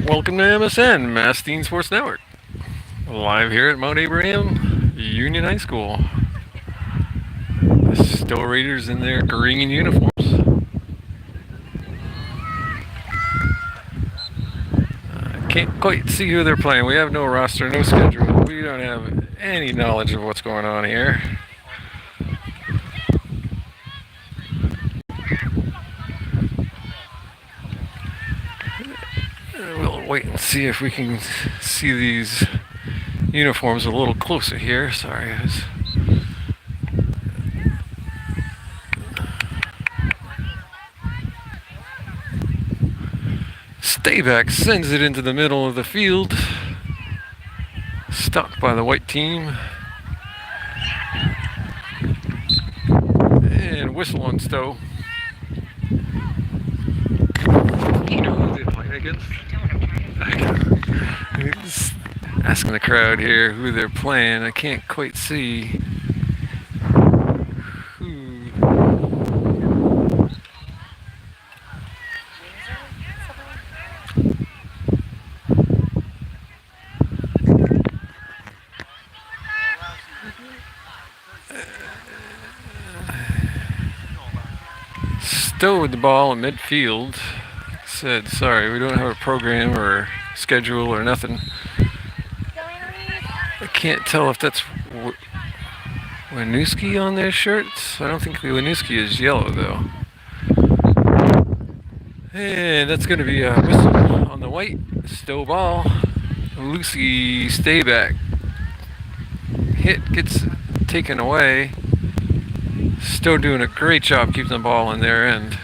Welcome to MSN, Mass Teen Sports Network. Live here at Mount Abraham Union High School. The Stowe Raiders in their green uniforms. I can't quite see who they're playing. We have no roster, no schedule. We don't have any knowledge of what's going on here. We'll wait and see if we can see these uniforms a little closer here. Sorry, guys. Stayback sends it into the middle of the field. Stopped by the white team. And whistle on Stowe. You know who they're playing against? Just asking the crowd here who they're playing. I can't quite see who. Stowe with the ball in midfield. Said, sorry, we don't have a program or schedule or nothing. I can't tell if that's Winooski on their shirts. I don't think Winooski is yellow, though. And that's going to be a whistle on the white. Stowe ball. Lucy Stayback. Hit gets taken away. Stowe doing a great job keeping the ball in their end.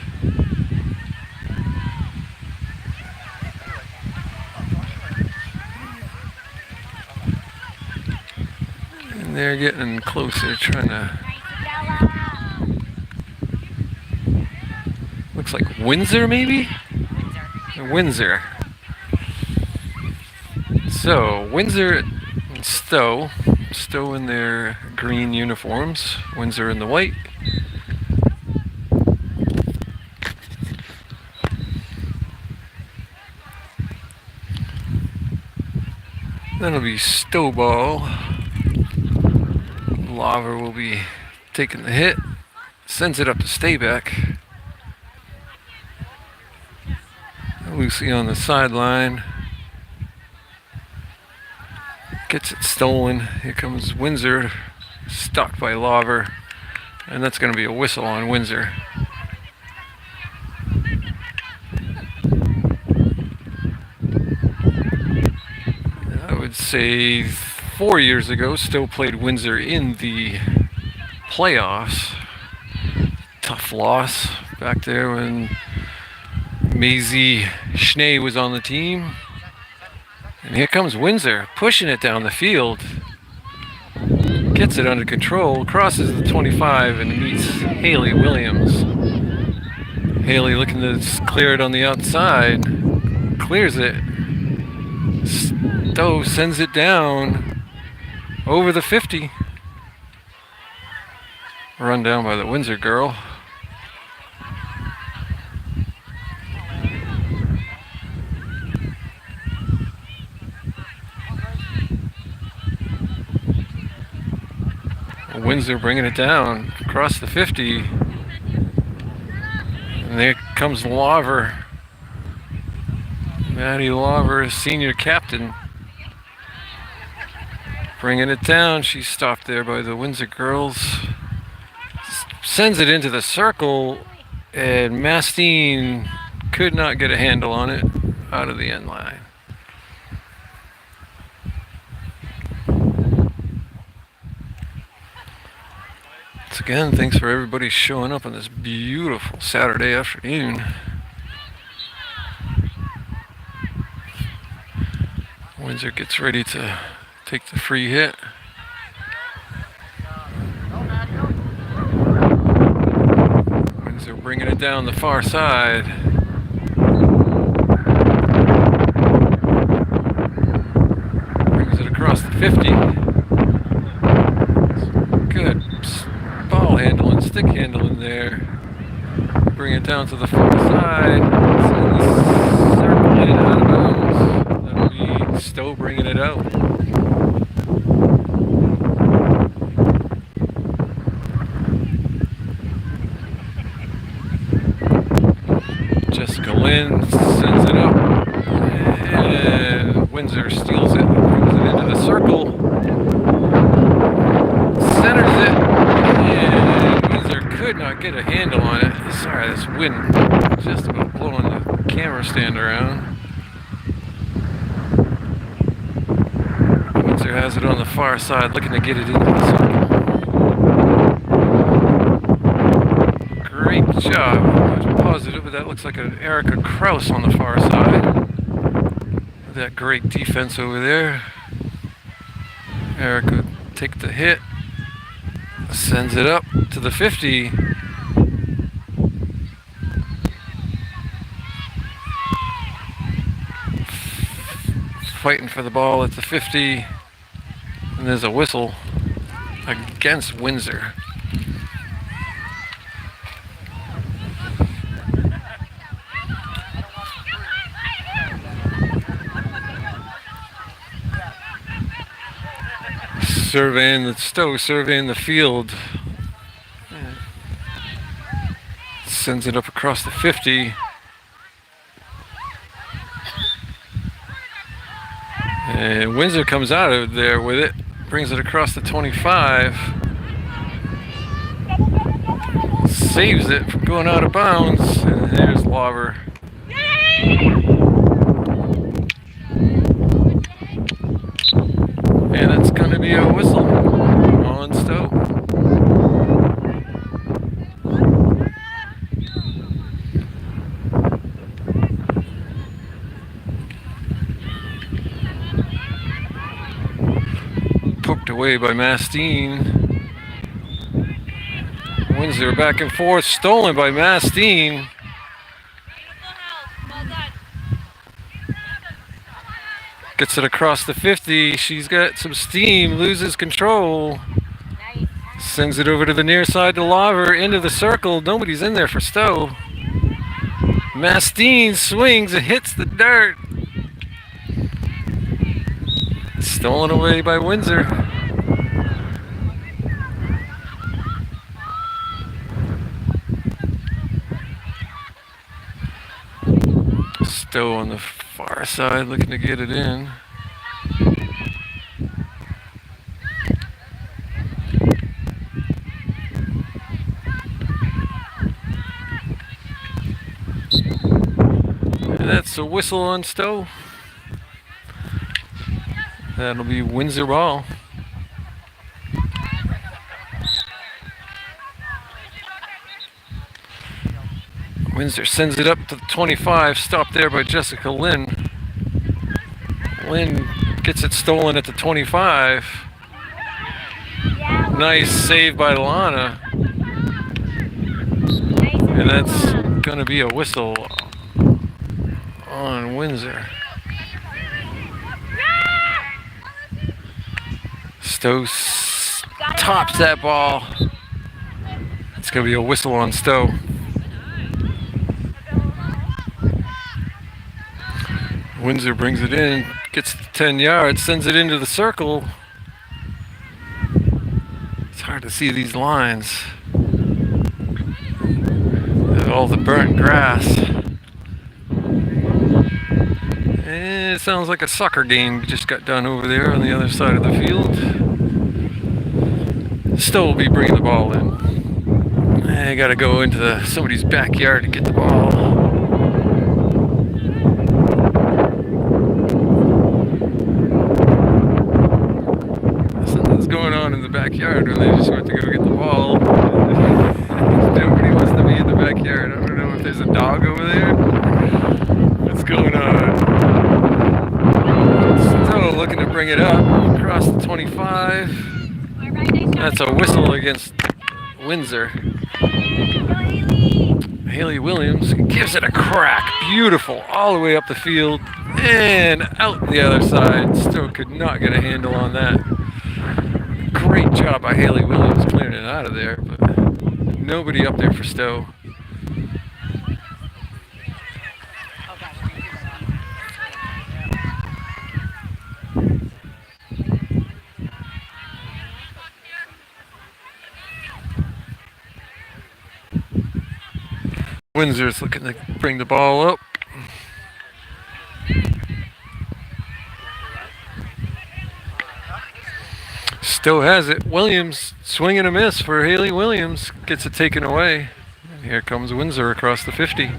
And they're getting closer, trying to. Looks like Windsor, maybe? Windsor. So, Windsor and Stowe. Stowe in their green uniforms, Windsor in the white. That'll be Stowe ball. Laver will be taking the hit. Sends it up to Stayback. Lucy on the sideline. Gets it stolen. Here comes Windsor. Stopped by Laver. And that's going to be a whistle on Windsor. I would say 4 years ago, Stowe played Windsor in the playoffs. Tough loss back there when Maisie Schnee was on the team. And here comes Windsor, pushing it down the field. Gets it under control, crosses the 25 and meets Haley Williams. Haley looking to clear it on the outside. Clears it. Stowe sends it down over the 50. Run down by the Windsor girl. Windsor bringing it down across the 50. And there comes Laver. Maddie Laver, senior captain. Bringing it down. She's stopped there by the Windsor girls. Sends it into the circle. And Mastine could not get a handle on it out of the end line. Once again, thanks for everybody showing up on this beautiful Saturday afternoon. Windsor gets ready to take the free hit. Windsor bringing it down the far side. Brings it across the 50. Good ball handling, stick handling there. Bring it down to the far side. Circle it out of bounds. Windsor steals it, brings it into the circle, centers it, and Windsor could not get a handle on it. Sorry, this wind just about blowing the camera stand around. Windsor has it on the far side, looking to get it into the circle. Great job. I'm positive, but that looks like an Erica Kraus on the far side. That great defense over there. Erica take the hit, sends it up to the 50. Fighting for the ball at the 50, and there's a whistle against Windsor. Surveying the field. Sends it up across the 50. And Windsor comes out of there with it, brings it across the 25. Saves it from going out of bounds, and there's Lauver. And it's going to be a whistle on Stowe. Poked away by Mastine. Windsor back and forth, stolen by Mastine. Gets it across the 50. She's got some steam, loses control. Sends it over to the near side to Lauver, into the circle. Nobody's in there for Stowe. Mastine swings and hits the dirt. Stolen away by Windsor. Stowe on the far side looking to get it in. And that's a whistle on Stowe. That'll be Windsor ball. Windsor sends it up to the 25, stopped there by Jessica Lynn. Lynn gets it stolen at the 25. Nice save by Lana. And that's going to be a whistle on Windsor. Stowe tops that ball. It's going to be a whistle on Stowe. Windsor brings it in, gets the 10 yards, sends it into the circle. It's hard to see these lines. All the burnt grass. And it sounds like a soccer game just got done over there on the other side of the field. Stowe will be bringing the ball in. I gotta go into somebody's backyard to get the ball. In the backyard when they just went to go get the ball. Nobody wants to be in the backyard. I don't know if there's a dog over there. What's going on? Still looking to bring it up across the 25. That's a whistle against Windsor. Haley Williams gives it a crack. Beautiful. All the way up the field and out the other side. Still could not get a handle on that. Great job by Haley Williams clearing it out of there, but nobody up there for Stowe. Windsor's looking to bring the ball up. Stowe has it. Williams swing and a miss for Haley Williams. Gets it taken away. And here comes Windsor across the 50.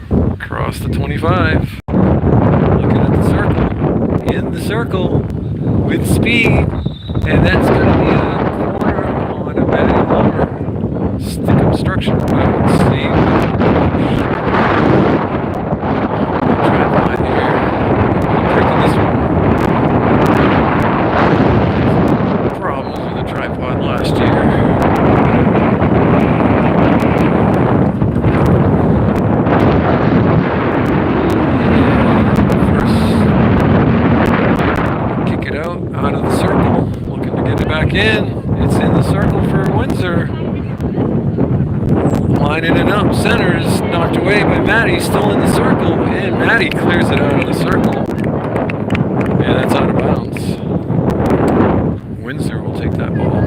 Across the 25. Looking at the circle. In the circle with speed. And that's going to be a corner on a batting lumber. Stick obstruction. Let's see. Tripod here. Breaking this one. Problems with the tripod last year. Out of the circle, looking to get it back in. It's in the circle for Windsor. Lining it up, centers, knocked away by Maddie, still in the circle, and Maddie clears it out of the circle. And that's out of bounds. Windsor will take that ball.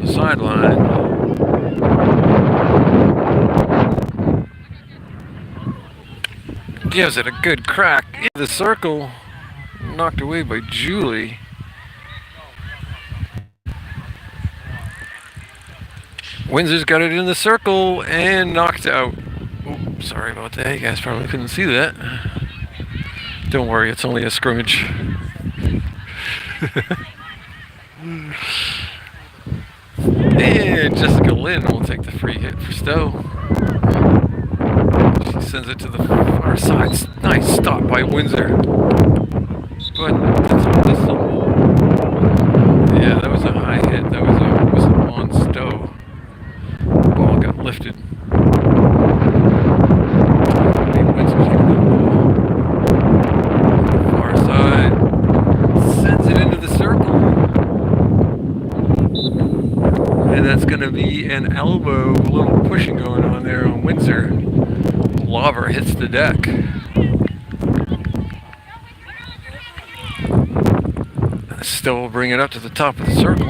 Sideline. Gives it a good crack in the circle. Knocked away by Julie. Windsor's got it in the circle and knocked out. Ooh, sorry about that. You guys probably couldn't see that. Don't worry, it's only a scrimmage. And Jessica Lynn will take the free hit for Stowe. She sends it to the far side. Nice stop by Windsor. But yeah, that was a high hit. That was on Stowe. Ball got lifted. Windsor's getting that ball. Far side. Sends it into the circle. And that's going to be an elbow, a little pushing going on there on Windsor. Lawver hits the deck. Stowe will bring it up to the top of the circle.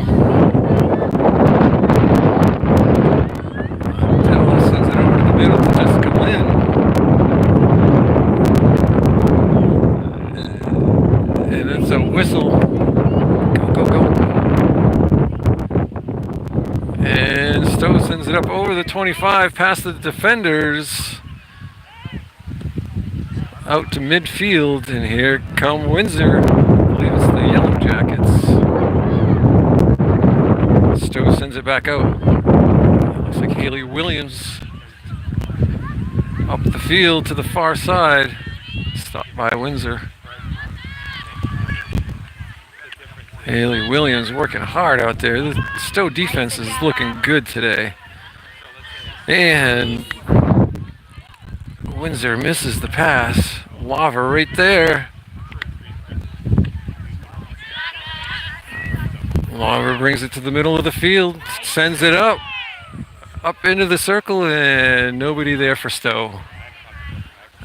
Ella sends it over to the middle to Jessica Lynn. And it's a whistle. Go, go, go. And Stowe sends it up over the 25, past the defenders, out to midfield, and here come Windsor. I believe it's the Yellow Jackets. Stowe sends it back out. Looks like Haley Williams up the field to the far side. Stopped by Windsor. Haley Williams working hard out there. The Stowe defense is looking good today. And Windsor misses the pass. Lawver right there. Lawver brings it to the middle of the field, sends it up into the circle, and nobody there for Stowe.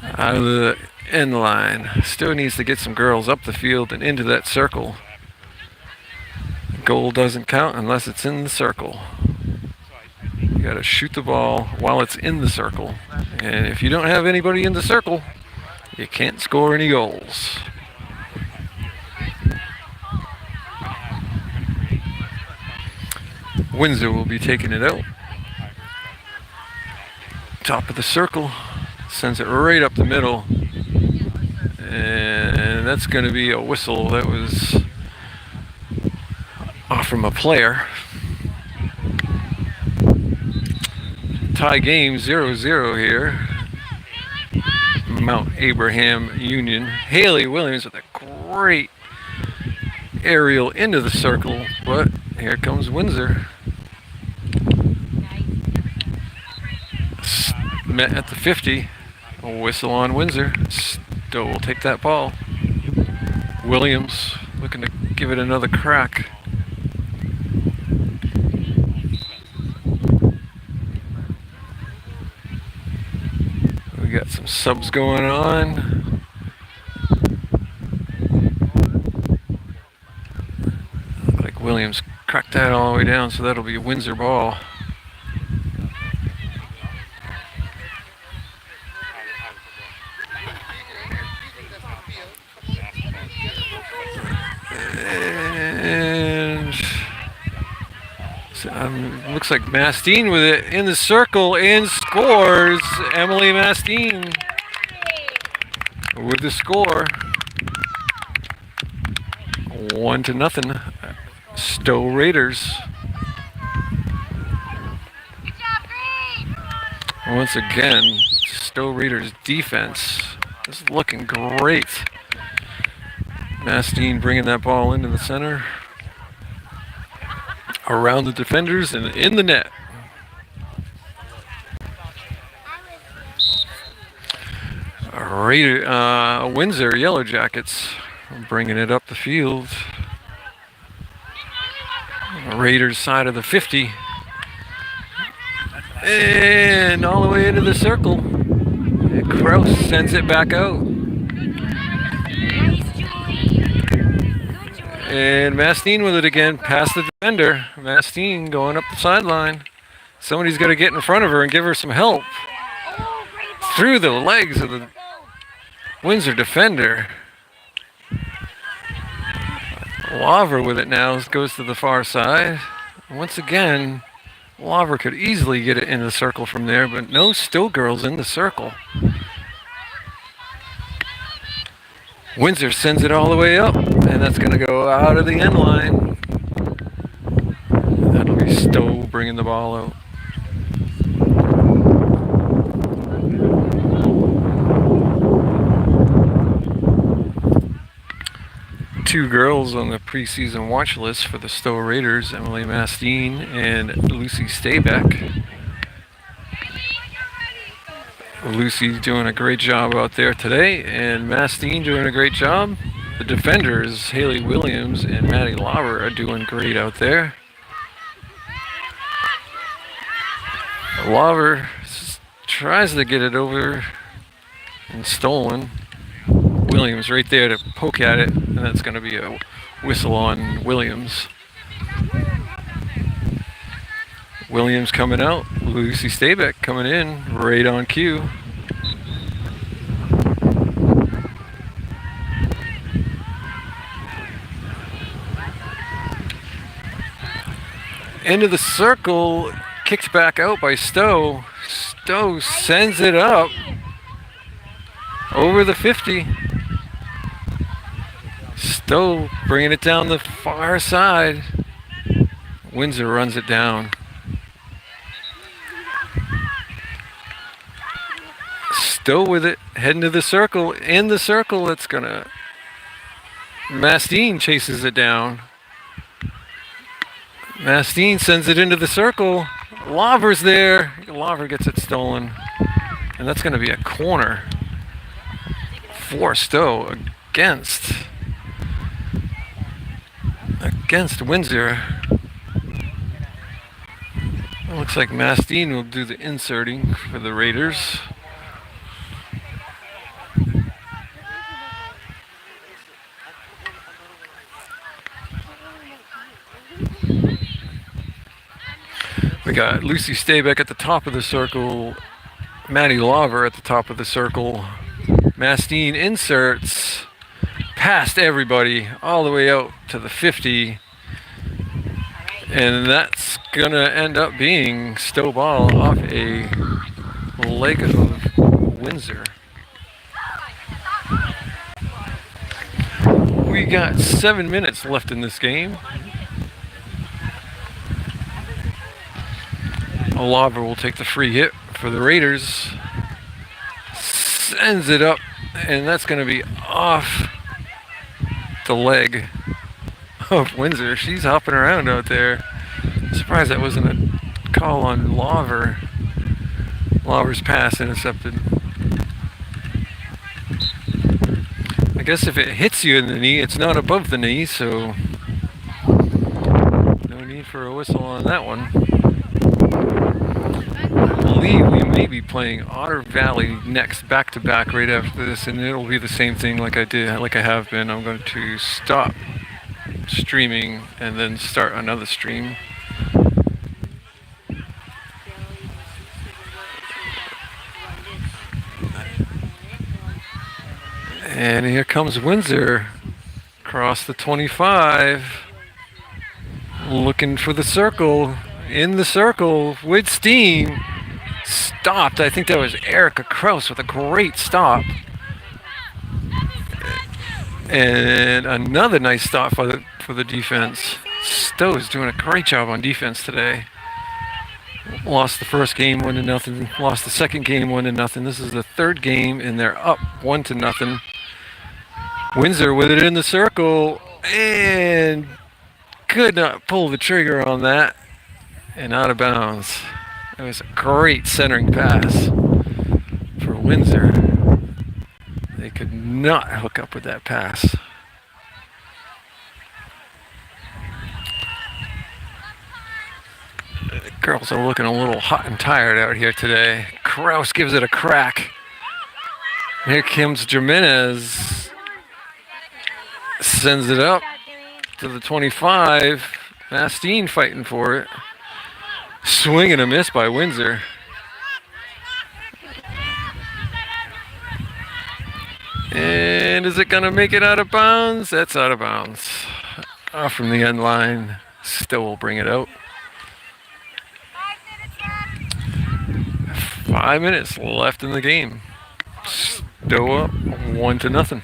Out of the end line. Stowe needs to get some girls up the field and into that circle. Goal doesn't count unless it's in the circle. You got to shoot the ball while it's in the circle. And if you don't have anybody in the circle, you can't score any goals. Windsor will be taking it out. Top of the circle. Sends it right up the middle. And that's going to be a whistle. That was off from a player. Tie game 0-0 here. Mount Abraham Union. Haley Williams with a great aerial into the circle, but here comes Windsor. Met at the 50. A whistle on Windsor. Stowe will take that ball. Williams looking to give it another crack. We got some subs going on. Williams cracked that all the way down, so that'll be a Windsor ball. And looks like Mastine with it in the circle and scores. Emily Mastine with the score. 1-0. Stowe Raiders. Once again, Stowe Raiders defense is looking great. Mastine bringing that ball into the center, around the defenders and in the net. Windsor Yellow Jackets bringing it up the field. Raiders side of the 50. And all the way into the circle. And Kraus sends it back out. And Mastine with it again, past the defender. Mastine going up the sideline. Somebody's got to get in front of her and give her some help. Through the legs of the Windsor defender. Laver with it now, goes to the far side. Once again, Laver could easily get it in the circle from there, but no Stowe girls in the circle. Windsor sends it all the way up, and that's going to go out of the end line. That'll be Stowe bringing the ball out. Two girls on the preseason watch list for the Stowe Raiders, Emily Mastine and Lucy Staybeck. Lucy's doing a great job out there today, and Mastine doing a great job. The defenders, Haley Williams and Maddie Lauer, are doing great out there. Lauer tries to get it over and stolen. Williams right there to poke at it, and that's going to be a whistle on Williams. Williams coming out, Lucy Staybeck coming in, right on cue. Into the circle, kicked back out by Stowe. Stowe sends it up over the 50. Stowe bringing it down the far side. Windsor runs it down. Stowe with it, heading to the circle. In the circle, it's gonna... Mastine chases it down. Mastine sends it into the circle. Laver's there. Laver gets it stolen. And that's gonna be a corner for Stowe against Windsor. It looks like Mastine will do the inserting for the Raiders. We got Lucy Staybeck at the top of the circle, Maddie Laver at the top of the circle. Mastine inserts past everybody all the way out to the 50. And that's going to end up being Stowe ball off a leg of Windsor. We got 7 minutes left in this game. Laver will take the free hit for the Raiders. Sends it up, and that's going to be off the leg of Windsor. She's hopping around out there. Surprised that wasn't a call on Laver. Laver's pass intercepted. I guess if it hits you in the knee, it's not above the knee, so no need for a whistle on that one. I believe we may be playing Otter Valley next, back to back, right after this, and it'll be the same thing like I have been. I'm going to stop streaming and then start another stream. And here comes Windsor across the 25, looking for the circle. In the circle with steam. Stopped. I think that was Erica Kraus with a great stop. And another nice stop for the defense. Stowe's doing a great job on defense today. Lost the first game 1-0. Lost the second game 1-0. This is the third game, and they're up 1-0. Windsor with it in the circle, and could not pull the trigger on that, and out of bounds. It was a great centering pass for Windsor. They could not hook up with that pass. The girls are looking a little hot and tired out here today. Kraus gives it a crack. Here comes Jimenez. Sends it up to the 25. Mastine fighting for it. Swing and a miss by Windsor. And is it going to make it out of bounds? That's out of bounds. Off from the end line. Still will bring it out. 5 minutes left in the game. Stowe up 1-0.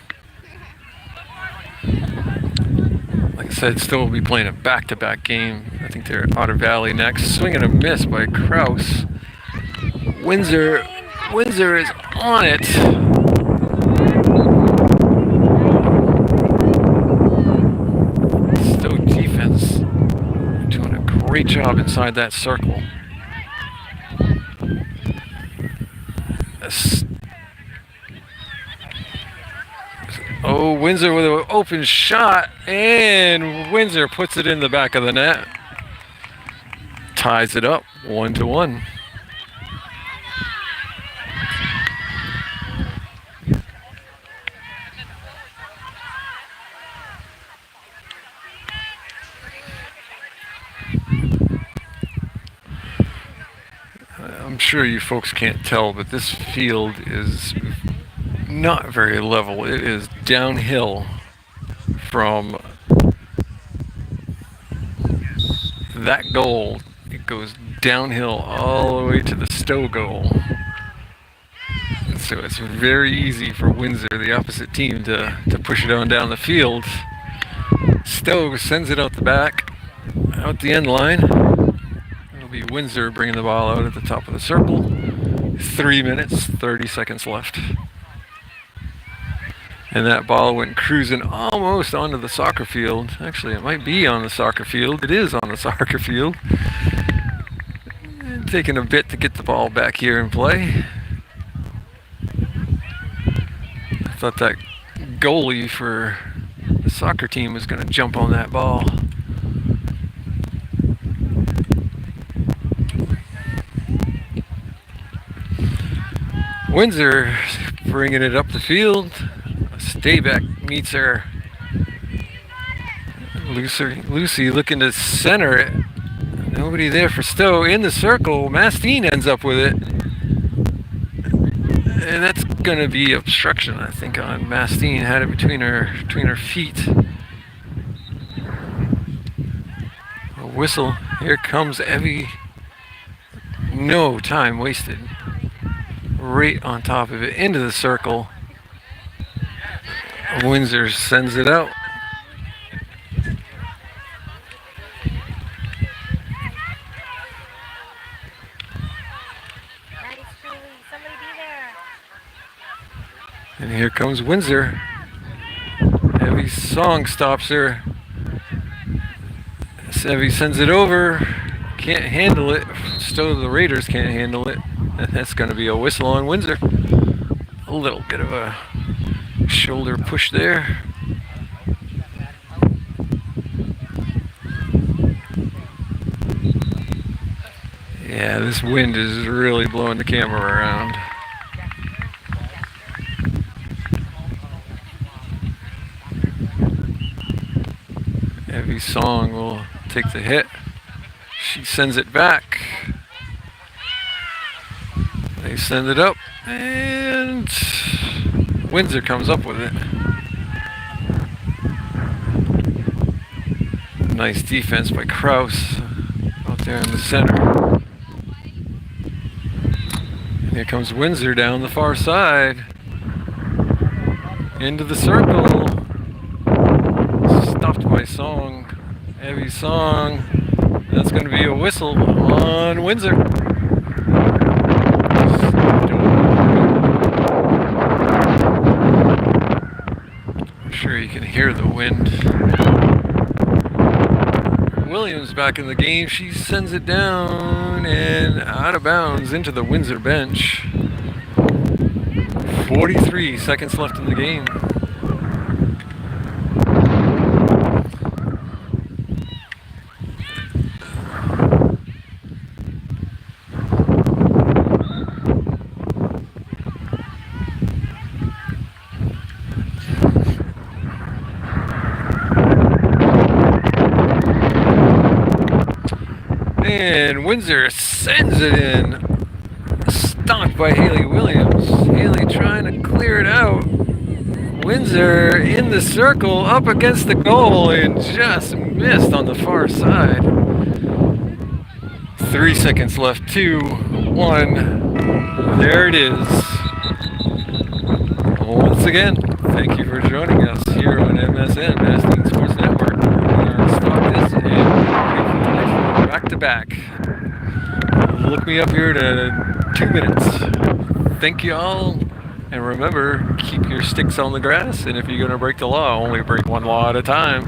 Like I said, Stowe will be playing a back-to-back game. I think they're at Otter Valley next. Swing and a miss by Kraus. Windsor is on it. Stowe defense doing a great job inside that circle. Oh, Windsor with an open shot, and Windsor puts it in the back of the net. Ties it up 1-1. I'm sure you folks can't tell, but this field is not very level. It is downhill from that goal. It goes downhill all the way to the Stowe goal. So it's very easy for Windsor, the opposite team, to push it on down the field. Stowe sends it out the back, out the end line. It'll be Windsor bringing the ball out at the top of the circle. 3 minutes, 30 seconds left. And that ball went cruising almost onto the soccer field. Actually, it might be on the soccer field. It is on the soccer field. And taking a bit to get the ball back here in play. I thought that goalie for the soccer team was going to jump on that ball. Windsor bringing it up the field. Stayback meets her. Lucy looking to center it. Nobody there for Stowe. In the circle, Mastine ends up with it. And that's going to be obstruction, I think, on Mastine. Had it between her feet. A whistle. Here comes Evie. No time wasted. Right on top of it. Into the circle. Windsor sends it out. And here comes Windsor. Evie Song stops her. Evie sends it over. Can't handle it. Stowe, the Raiders can't handle it. And that's going to be a whistle on Windsor. A little bit of a shoulder push there. Yeah, this wind is really blowing the camera around. Heavy Song will take the hit. She sends it back. They send it up, and Windsor comes up with it. Nice defense by Kraus out there in the center. And here comes Windsor down the far side. Into the circle. Stopped by Song. Heavy Song. That's going to be a whistle on Windsor. I'm sure you can hear the wind. Williams back in the game. She sends it down and out of bounds into the Windsor bench. 43 seconds left in the game. And Windsor sends it in. Stopped by Haley Williams. Haley trying to clear it out. Windsor in the circle up against the goal and just missed on the far side. 3 seconds left. 2, 1. There it is. Once again, thank you for joining us here on MSN, Masking Sports Network. We're going to stop this and back to back. Look me up here to 2 minutes. Thank you all, and remember, keep your sticks on the grass, and if you're going to break the law, only break one law at a time.